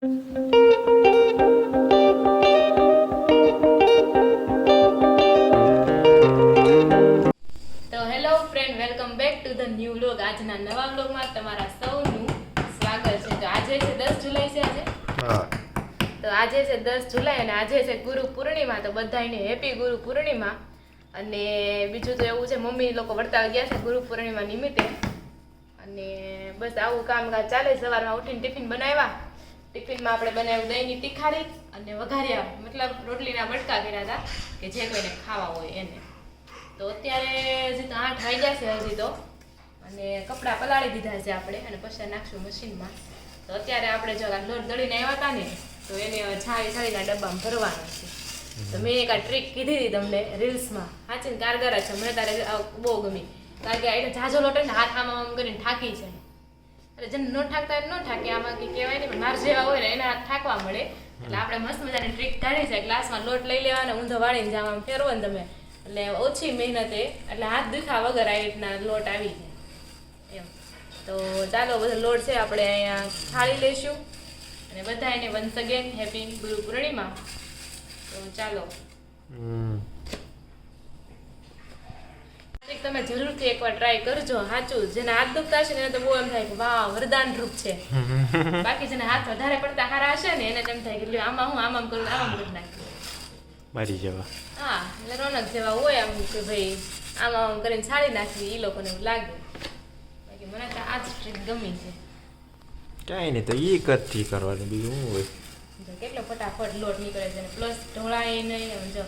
Hello friend, welcome back to the new vlog. આજના નવા વ્લોગમાં તમારા સૌનું સ્વાગત છે. તો આજે છે 10 જુલાઈ છે આજે. તો આજે છે 10 જુલાઈ અને આજે છે ગુરુ પૂર્ણિમા. તો બધાને હેપી ગુરુ પૂર્ણિમા. અને બીજું તો એવું છે, મમ્મી લોકો વળતા ગયા છે ગુરુ પૂર્ણિમા નિમિત્તે. અને બસ આવું કામકાજ ચાલે. સવારમાં ઉઠીને ટિફિન બનાવ્યા. ટિફિનમાં આપણે બનાવ્યું દહીંની તીખારી અને વઘાર્યા, મતલબ રોટલીના બટકા કર્યા હતા કે જે કોઈને ખાવા હોય એને. તો અત્યારે હજી તો 8 વાગ્યા છે હજી તો, અને કપડાં પલાળી દીધા છે આપણે, અને પછી નાખશું મશીનમાં. તો અત્યારે આપણે જો લોટ દળીને આવ્યા હતા ને, તો એને છાળીના ડબ્બામાં ભરવાનો છે. તો મેં એક આ ટ્રીક કીધી હતી તમને રીલ્સમાં, સાચી કારગર છે. મને તારે બહુ ગમી, કારણ કે એને ઝાઝો લોટ ને હાથ આમ કરીને ઠાકી છે. એટલે જેને ન ઠાકતા એને ન ઠાકે, આમાં કંઈ કહેવાય નહીં, પણ માર જેવા હોય ને એને હાથ ઠાકવા મળે. એટલે આપણે મસ્ત મજાની ટ્રીક કાઢી છે. ગ્લાસમાં લોટ લઈ લેવાનો, ઊંધો વાળીને જામ આમ ફેરવો ને તમે, એટલે ઓછી મહેનતે, એટલે હાથ દુખા વગર આ રીતના લોટ આવી જાય એમ. તો ચાલો બધો લોટ છે આપણે અહીંયા થાળી લઈશું, અને બધા એને once again happy Guru Purnima. તો ચાલો તમે જરૂરથી એકવાર ટ્રાય કરજો. સાચું, જેના હાથ દુખતા છે ને એને તો બહુ એમ થાય કે વાહ વરદાન રૂપ છે. બાકી જેના હાથ વધારે પડતા સારા હશે ને એને એમ થાય કે આમાં હું આમ કરું, આમ કરી નાખ્યું મારી જેવા. હા, એટલે રોનક જેવા હોય આમ કે ભાઈ આમ કરીને છાડી નાખવી, એ લોકોને એવું લાગે. બાકી મને તો આ જ ટ્રીક ગમી છે. કાંઈ નહીં, તો એ કરતી કરવાની, બીજું શું હોય. કેટલો ફટાફટ લોટ નીકળે છે, પ્લસ ઢોળાય નહીં. એમ જો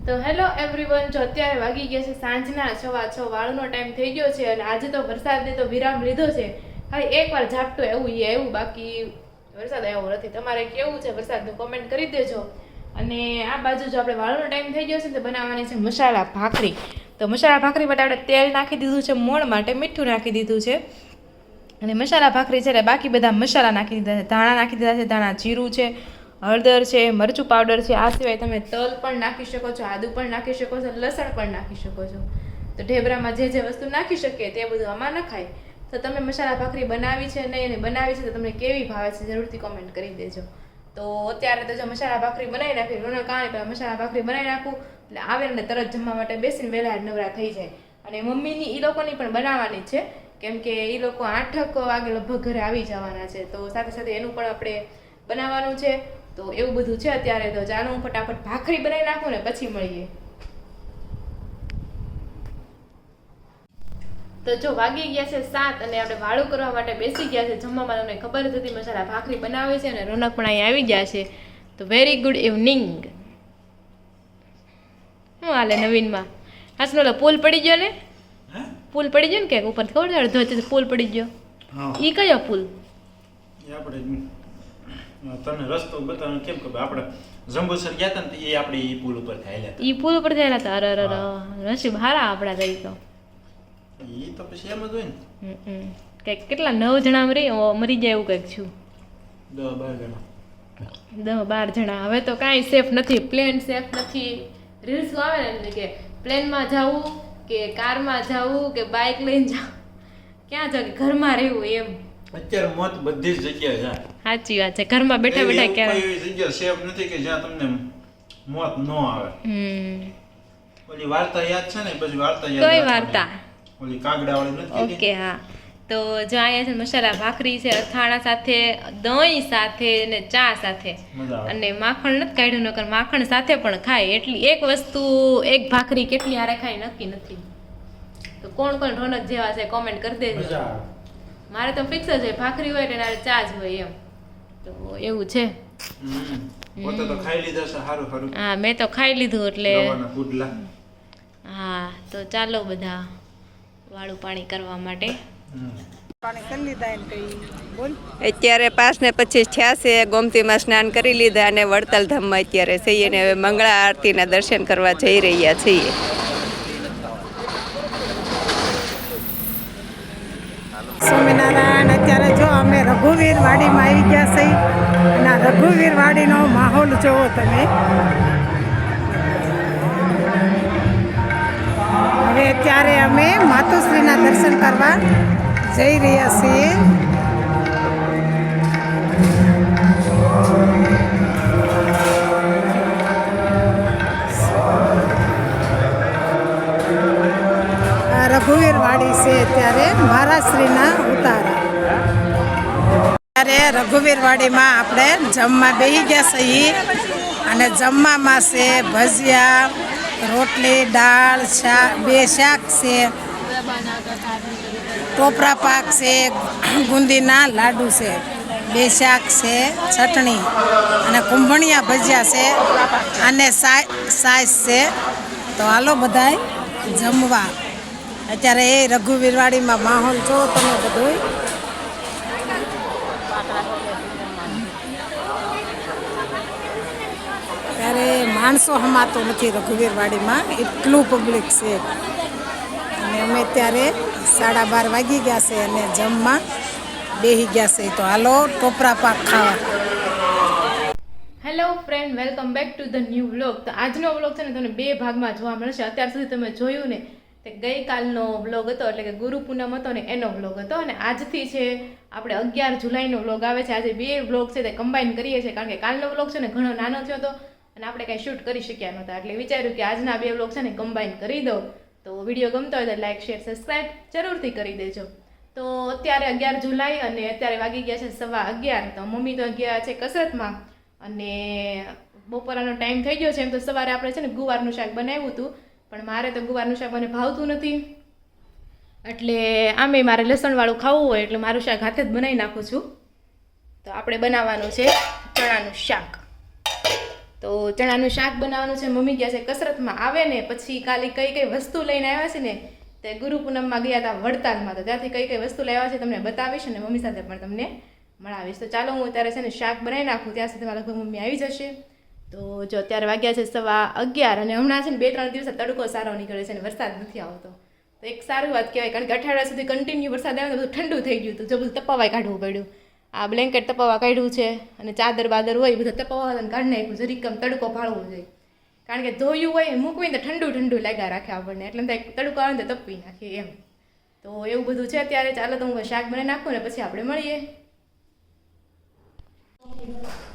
તો હેલો એવરીવન, જો અત્યારે વાગી ગયા છે સાંજના 6:15 વાળનો ટાઈમ થઈ ગયો છે. અને આજે તો વરસાદે તો વિરામ લીધો છે. ખાલી એકવાર ઝાપટું એવું, બાકી વરસાદ આવ્યો નથી. તમારે કેવું છે વરસાદનું કોમેન્ટ કરી દેજો. અને આ બાજુ જો આપણે વાળનો ટાઈમ થઈ ગયો છે તો બનાવવાની છે મસાલા ભાખરી. તો મસાલા ભાખરી માટે આપણે તેલ નાખી દીધું છે, મોણ માટે મીઠું નાખી દીધું છે. અને મસાલા ભાખરી છે એટલે બાકી બધા મસાલા નાખી દીધા છે. ધાણા નાખી દીધા છે, ધાણા જીરું છે, હળદર છે, મરચું પાવડર છે. આ સિવાય તમે તલ પણ નાખી શકો છો, આદુ પણ નાખી શકો છો, લસણ પણ નાખી શકો છો. તો ઢેબરામાં જે વસ્તુ નાખી શકીએ તે બધું આમાં નખાય. તો તમે મસાલા ભાખરી બનાવી છે નહીં, અને બનાવી છે તો તમને કેવી ભાવે છે જરૂરથી કોમેન્ટ કરી દેજો. તો અત્યારે તો જો મસાલા ભાખરી બનાવી નાખી, રોનક આણી પહેલાં મસાલા ભાખરી બનાવી નાખું એટલે આવે ને તરત જમવા માટે બેસીને વહેલા નવરા થઈ જાય. અને મમ્મીની એ લોકોની પણ બનાવવાની છે, કેમ કે એ લોકો 8 વાગે લગભગ ઘરે આવી જવાના છે. તો સાથે સાથે એનું પણ આપણે બનાવવાનું છે. તો એવું બધું છે અત્યારે. તો ચાલો હું ફટાફટ ભાખરી બનાવી નાખું ને પછી મળીએ. તો જો વાગી ગયા છે 7 અને આપણે વાળું કરવા માટે બેસી ગયા છે. જમવામાં તમને ખબર જ હતી મસાલા ભાખરી બનાવે છે, અને રોનક પણ અહીં આવી ગયા છે. તો વેરી ગુડ ઇવનિંગ. શું હાલે નવીનમાં? હાસનો પુલ પડી ગયો ને? પુલ પડી ગયો ને કે ઉપર ખબર છે અડધો પુલ પડી ગયો? ઈ કયો પુલ? તને રસ્તો બતાવવાનો કેમ કે આપણે જંબુસર ગયા હતા ને, એ આપણે ઈ પુલ ઉપર થયેલા હતા. ઈ પુલ ઉપર થયેલા હતા. અરે નસીબ હારા આપણા રહી તો. ઈ તો પછી એમ જ હોય ને. કઈક કેટલા 9 જણા મરી જાય એવું કંઈક છું. 10-12 જણા. હવે તો કાંઈ સેફ નથી, પ્લેન સેફ નથી. રીલ્સ આવે ને કે પ્લેનમાં જવું કે કારમાં જવું કે બાઇક લઈને જવું, ક્યાં જાવ કે ઘરમાં રહેવું એમ. અત્યારે મોત બધી જ જગ્યાએ જાય. સાચી વાત છે. ઘરમાં બેઠા બેઠા ક્યારે કોઈ જગ્યા સેફ નથી કે જ્યાં તમને મોત ન આવે. ઓલી વાર્તા યાદ છે ને? પછી વાર્તા યાદ. કઈ વાર્તા? ઓલી કાગડા વાળી નથી? ઓકે, હા. તો જો અહીંયા છે મસાલા ભાખરી છે, અથાણા સાથે, દહીં સાથે ને ચા સાથે. અને માખણ નથી કાઢ્યું, નકર માખણ સાથે પણ ખાય. એટલી એક વસ્તુ, એક ભાખરી કેટલી હારે ખાય નક્કી નથી. તો કોણ કોણ રોનક જેવા છે કોમેન્ટ કરી દેજો. મારે તો ફિક્સ જ હોય, ભાખરી હોય એટલે ચા જ હોય એમ. તો એવું છે. તો ખાઈ લીધા છે. સારું સારું. હા, મેં તો ખાઈ લીધું એટલે. હા, તો ચાલો બધા વાળું પાણી કરવા માટે. અત્યારે 5:25 થયા છે. ગોમતીમાં સ્નાન કરી લીધા અને વડતાલ ધામમાં અત્યારે છીએ ને હવે મંગળા આરતીના દર્શન કરવા જઈ રહ્યા છીએ. સ્વામિનારાયણ. અત્યારે જો અમે રઘુવીર વાડીમાં આવી ગયા છીએ, અને રઘુવીર વાડીનો માહોલ જોવો તમે. માતુશ્રીના દર્શન કરવા જઈ રહ્યા છીએ. આ રઘુવીર વાડી છે અત્યારે મહારાજશ્રીના ઉતારા. ત્યારે રઘુવીર વાડીમાં આપણે જમવા બેસી ગયા છીએ અને જમવામાં છે ભજીયા, રોટલી, દાળ, શાક, 2 શાક છે, ટોપરા પાક છે, ગુંદીના લાડુ છે, 2 શાક છે, ચટણી અને કુંભણિયા ભજીયા છે અને સાસ છે. તો હાલો બધાય જમવા. અત્યારે એ રઘુવીર વાડીમાં માહોલ જો તમે બધું. ત્યારે માણસો હમાતો નથી રઘુવીર વાડીમાં, એટલું પબ્લિક છે. અને અમે અત્યારે 12:30 વાગી ગયા છે અને જમવા બેસી ગયા છે. તો હાલો ટોપરા પાક ખાવા. Hello friend, welcome back to the new vlog. તો આજનો વ્લોગ છે ને તમને 2 ભાગમાં જોવા મળશે. અત્યાર સુધી તમે જોયું ને તે ગઈકાલનો વ્લોગ હતો, એટલે કે ગુરુ પૂનમ હતો ને એનો વ્લોગ હતો. અને આજથી છે આપણે 11 જુલાઈનો વ્લોગ આવે છે. આજે 2 વ્લોગ છે તે કમ્બાઈન કરીએ છીએ, કારણ કે કાલનો વ્લોગ છે ને ઘણો નાનો થયો હતો અને આપણે કાંઈ શૂટ કરી શક્યા નહોતા. એટલે વિચાર્યું કે આજના 2 વ્લોગ છે ને કમ્બાઈન કરી દો. તો વિડીયો ગમતો હોય તો લાઈક, શેર, સબસ્ક્રાઈબ જરૂરથી કરી દેજો. તો અત્યારે 11 જુલાઈ અને અત્યારે વાગી ગયા છે 11:15. તો મમ્મી તો ગયા છે કસરતમાં અને બપોરાનો ટાઈમ થઈ ગયો છે. એમ તો સવારે આપણે છે ને ગુવારનું શાક બનાવ્યું હતું, પણ મારે તો ગુવારનું શાક મને ભાવતું નથી, એટલે આમે મારે લસણવાળું ખાવું હોય એટલે મારું શાક હાથે જ બનાવી નાખું છું. તો આપણે બનાવવાનું છે ચણાનું શાક. તો ચણાનું શાક બનાવવાનું છે. મમ્મી ગયા છે કસરતમાં, આવે ને પછી કાલે કઈ વસ્તુ લઈને આવ્યા છે ને તે ગુરુ પૂનમમાં ગયા હતા વડતાલમાં. તો ત્યાંથી કઈ વસ્તુ લાવ્યા છે તમને બતાવીશ અને મમ્મી સાથે પણ તમને મળાવીશ. તો ચાલો હું અત્યારે છે ને શાક બનાવી નાખું, ત્યાં સુધી મારા લગભગ મમ્મી આવી જશે. તો જો અત્યારે વાગ્યા છે 11:15 અને હમણાં છે ને 2-3 દિવસ તડકો સારો નીકળે છે અને વરસાદ નથી આવતો. તો એક સારી વાત કહેવાય, કારણ કે 18 સુધી કન્ટિન્યુ વરસાદ આવ્યો તો બધું ઠંડુ થઈ ગયું હતું. જો બધું તપાવાય કાઢવું પડ્યું. આ બ્લેન્કેટ તપાવવા કાઢ્યું છે અને ચાદર બાદર હોય બધા તપાવવા કાઢી નાખ્યું. જરીકમ તડકો ભાળવો જોઈએ, કારણ કે ધોયું હોય મૂકવીને તો ઠંડુ લાગ્યા રાખે આપણને, એટલે તડકો આવે ને તો તપવી નાખીએ એમ. તો એવું બધું છે અત્યારે. ચાલો તો હું શાક બનાવી નાખું ને પછી આપણે મળીએ.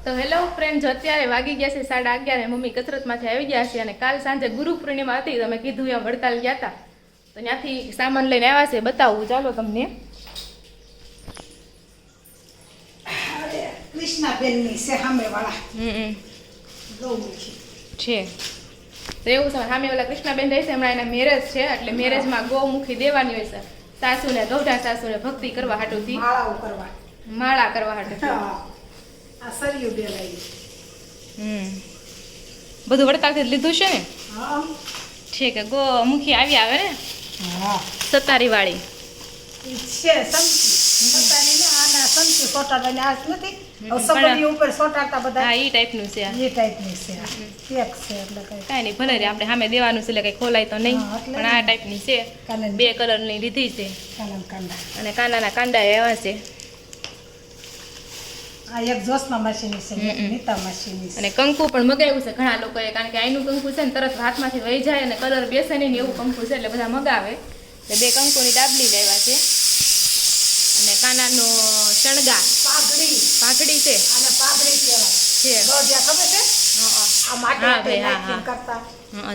તો હેલો ફ્રેન્ડ, જો અત્યારે વાગી ગયા છે 11:30. મમ્મી કસરતમાંથી આવી ગયા છે અને કાલ સાંજે ગુરુ પૂર્ણિમા હતી. તમે કીધું એમ વડતાલ ગયા હતા, તો ત્યાંથી સામાન લઈને આવ્યા છે. બતાવું ચાલો તમને. કૃષ્ણાબેનની છે સામેવાળા છે. તો એવું છે, સામેવાળા કૃષ્ણાબેન રહે છે. હમણાં એના મેરેજ છે, એટલે મેરેજમાં ગૌમુખી દેવાની હોય છે. સાસુને ગૌઢા સાસુને ભક્તિ કરવા હાટુથી માળા કરવા હાટુથી. આ સરિયું બે લાવી. બધું વડતાલથી જ લીધું છે ને. છે કે ગૌમુખી આવી આવે ને. સતારી વાળી છે સમજી સતારી ને આના સમજી સોટાડવાની આ નથી. સપરી ઉપર સોટાડતા બધા. હા, ઈ ટાઈપનું છે. એ ટાઈપની છે. એક છે એટલે કાંઈ નહીં, ભલે રે આપણે સામે દેવાનું છે એટલે કંઈ ખોલાય તો નહીં, પણ આ ટાઈપની છે. 2 કલરની લીધી છે અને કાંડાના કાંડા એવા છે. આ એક જોશના માસીની છે, નીતા માસીની છે. અને કંકુ પણ મગાવ્યું છે ઘણા લોકોએ, કારણ કે આનું કંકુ છે ને તરત હાથમાંથી વહી જાય અને કલર બેસે નહીં એવું કંકુ છે, એટલે બધા મગાવે. એટલે 2 કંકુની ડાબલી લાવ્યા છે અને કાનાનો શણગાર પાઘડી છે. અને પાઘડી કહેવાય છે. દોઢિયા ખબર છે? આ માટી નાખીને કરતા.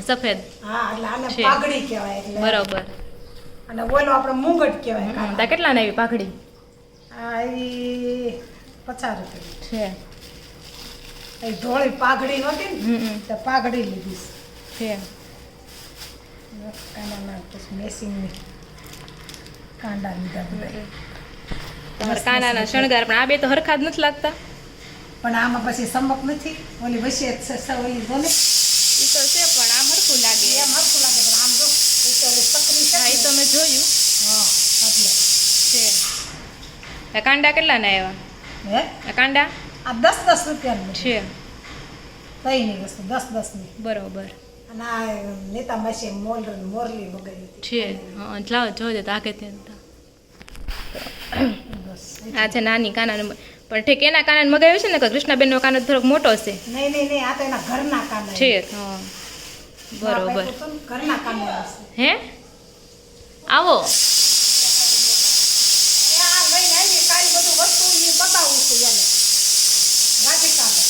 સફેદ. હા, એટલે આને પાઘડી કહેવાય. એટલે બરોબર. અને ઓલો આપણે મુંગટ કહેવાય. તા કેટલા આવી પાઘડી? આ ઈ 50 રૂપિયા છે. એ ધોળી પાઘડી નહોતી ને તો પાઘડી લીધી છે. કાંડાના પછી મેસિંગની કાંડા લીધા બધા. તમારા કાનાના શણગાર પણ આ 2 તો હરખા જ નથી લાગતા. પણ આમાં પછી સમક નથી. ઓલી વચ્ચે ઓલી બોલે એ તો છે, પણ આમ હરખું લાગે. એમ હરખું લાગે, પણ આમ જો ઓલી સકરી છે. હા, એ તો મેં જોયું. હા, એટલે છે. આ કાંડા કેટલાના આવ્યા? હે આ કાંડા આ 10-10 રૂપિયાનું છે. કઈ નહીં વસ્તુ 10-10 ની. બરોબર. અને આ નેતા માસી મોરલી મગાવી હતી છે. હા, લાવો જોજો તો આગે ત્યાં. બસ. આ છે નાની કાનાનું, પણ ઠીક એના કાનાને મગાવ્યું છે ને કે કૃષ્ણાબેનનો કાનો થોડોક મોટો છે. નહીં આ તો એના ઘરના કાના છે. હા, બરોબર. ઘરના કાના હે આવો આ લઈને આવી કાંઈ બધું વસ્તુ એ બતાવું છું એને રાધિકાને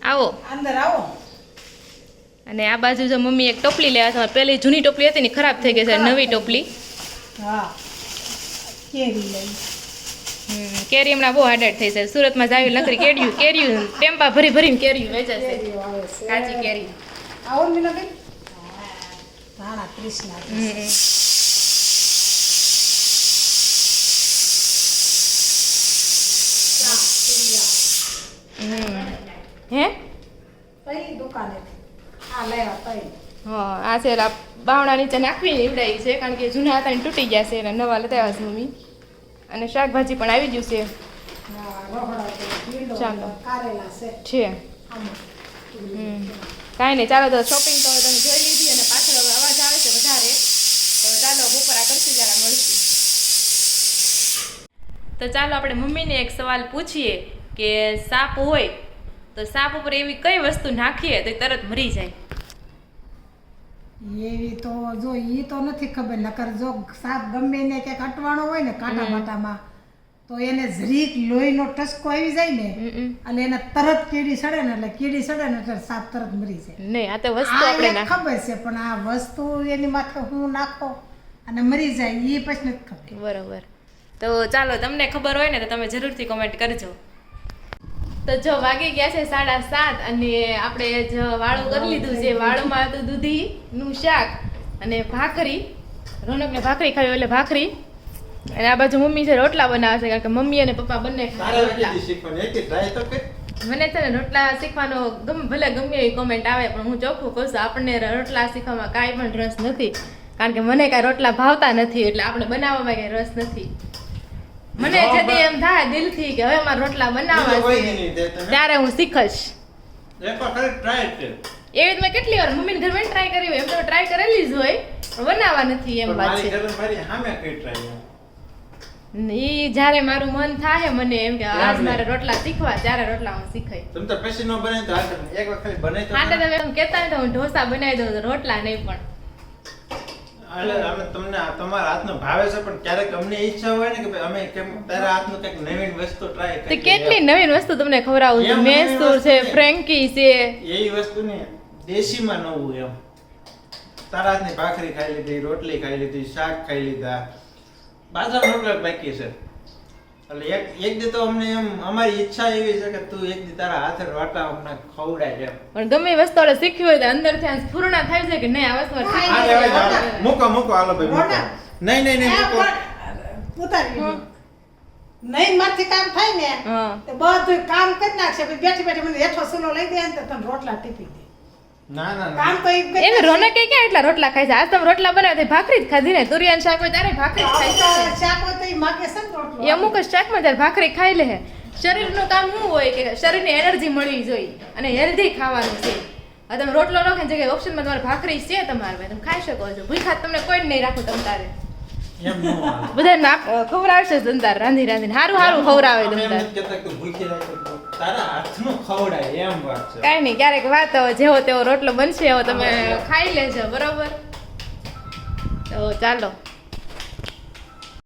આવો અંદર આવો અને આ બાજુ જો મમ્મી એક ટોપલી લેવા છે પેલી જૂની ટોપલી હતી ને ખરાબ થઈ ગઈ છે નવી ટોપલી હા કેરી લઈ કેરી હમણાં બહુ હાર્ડ થઈ છે સુરતમાં જાવી લકરી કેરીયું ટેમ્પા ભરી ભરીને કેરીયું વેચાશે કેરીઓ આવે છે કાચી કેરી આવો ને મીનાબેન રાણા કૃષ્ણ હે કઈ દુકાને આ લેવા તઈ હા આ છે આ બાવણા નીચે નાખવી નીવડાઈ છે કારણ કે જૂના હતા ને તૂટી ગયા છે અને નવા લેતા આવ્યા છે મમ્મી અને શાકભાજી પણ આવી ગયું છે હા રોહડા છે ભીંડો ચાલો. કારેલા છે છે આમાં કાંઈ નહીં ચાલો તો શોપિંગ તો તમે જોઈ લીધી અને પાછળ હવે અવાજ આવે છે વધારે તો ચાલો બપોર આ કરશું જરા મળશું તો ચાલો આપણે મમ્મીને એક સવાલ પૂછીએ કે સાપ હોય તો સાપ ઉપર એવી કઈ વસ્તુ નાખીએ તો એ તરત મરી જાય એવી તો જો ઈ તો નથી ખબર નકર જો સાપ ગમે ને ક્યાંક અટવાણો હોય ને કાંટા બાટામાં તો એને જરીક લોહીનો ટસકો આવી જાય ને અને એને તરત કીડી સડે ને એટલે કીડી સડે ને એટલે સાપ તરત મરી જાય નહીં આ તો વસ્તુ આ આપણે એક નાખ ખબર છે પણ આ વસ્તુ એની માથે હું નાખો અને મરી જાય એ પછી નથી ખબર બરોબર તો ચાલો તમને ખબર હોય ને તો તમે જરૂરથી કોમેન્ટ કરજો તો જો વાગી ગયા છે 7:30 અને આપણે જ વાળું કરી લીધું છે વાળુમાં હતું દૂધીનું શાક અને ભાખરી રોનકને ભાખરી ખાવી એટલે ભાખરી અને આ બાજુ મમ્મી છે રોટલા બનાવે છે કારણ કે મમ્મી અને પપ્પા બંને ખાય રોટલા મને છે ને રોટલા શીખવાનો ભલે ગમે એવી કોમેન્ટ આવે પણ હું ચોખ્ખું કહું છું આપણને રોટલા શીખવામાં કાંઈ પણ રસ નથી કારણ કે મને કાંઈ રોટલા ભાવતા નથી એટલે આપણે બનાવવામાં કાંઈ રસ નથી મને જદી એમ થાય દિલથી કે હવે મારે રોટલા બનાવવા છે ત્યારે હું શીખશ એવી મેં કેટલી વાર મમ્મીને ઘરે ટ્રાય કરી હોય એમ તો ટ્રાય કરેલી જ હોય પણ બનાવવા નથી એમ વાત છે ઈ જ્યારે મારું મન થાય મને એમ કે આજ મારે રોટલા શીખવા ત્યારે રોટલા હું શીખાય તમે તો પછી નો બને તો એક વખત ખાલી બને તો હા તો તમે એમ કહેતા હોય તો હું ઢોસા બનાવી દઉં તો રોટલા નહીં પણ એટલે અમે તમને તમારા હાથનું ભાવે છે પણ ક્યારેક અમને ઈચ્છા હોય ને કે ભાઈ અમે કેમ તારા હાથનું કંઈક નવીન વસ્તુ ટ્રાય તો કરીએ કેટલી નવીન વસ્તુ તમને ખવડાવું છું એમ નવીન મેસૂર વસ્તુ છે નહીં. ફ્રેન્કી છે એવી વસ્તુ ને દેશીમાં નવું એમ તારા હાથની ભાખરી ખાઈ લીધી રોટલી ખાઈ લીધી શાક ખાઈ લીધા બાજરાનો રોટલો બાકી છે એટલે એક દી તો અમને એમ અમારી ઈચ્છા એવી છે કે તું એક દી તારા હાથે રોટલા અમને ખવડાય એમ પણ ગમે એ વસ્તુ આપણે શીખવી હોય તો અંદરથી આમ સ્ફૂર્ણા થાય છે કે નહીં આ વસ્તુ મારે શીખવી હાલે, છે. હાલે, હાલે. મૂકો હાલો ભાઈ મૂકો મોટા. નહીં મૂકો ઉતારી નહીં મારથી કામ થાય ને હા તો બધું કામ કરી નાખશે પછી બેઠી બેઠી મને હેઠો સુલો લઈ દે ને તો તમે રોટલા ટીપી દે ના કામ તો એક જ એને રોનકે ક્યાં એટલા રોટલા ખાય છે આજ તમે રોટલા બનાવ્યા તો ભાખરી જ ખાધી ને તુરિયાન શાક હોય ત્યારે ભાખરી જ ખાય છે શાક હોય તો ઈ માગે છે ને રોટલો એ અમુક જ શાકમાં ત્યારે ભાખરી ખાઈ લે શરીરનું કામ શું હોય કે શરીરને એનર્જી મળવી જોઈએ અને હેલ્ધી ખાવાનું છે હવે તમે રોટલો ન ખાઈ જગ્યાએ ઓપ્શનમાં તમારે ભાખરી છે તમારે ભાઈ તમે ખાઈ શકો છો ભૂખ્યા તમને કોઈ જ નહીં રાખો તમ તારે એમ ન હાલે. બધા ખવડાવશે તમ તારે રાંધી રાંધીને સારું સારું ખવડાવે અમે તમ એમ તારે નથી કહેતા કે ભૂખી રાખો તો તારા હાથનું ખવડાય એમ વાત છે કાંઈ નહીં ક્યારેક વાત હવે જેવો તેવો રોટલો બનશે એવો તમે ખાઈ લેજો બરોબર તો ચાલો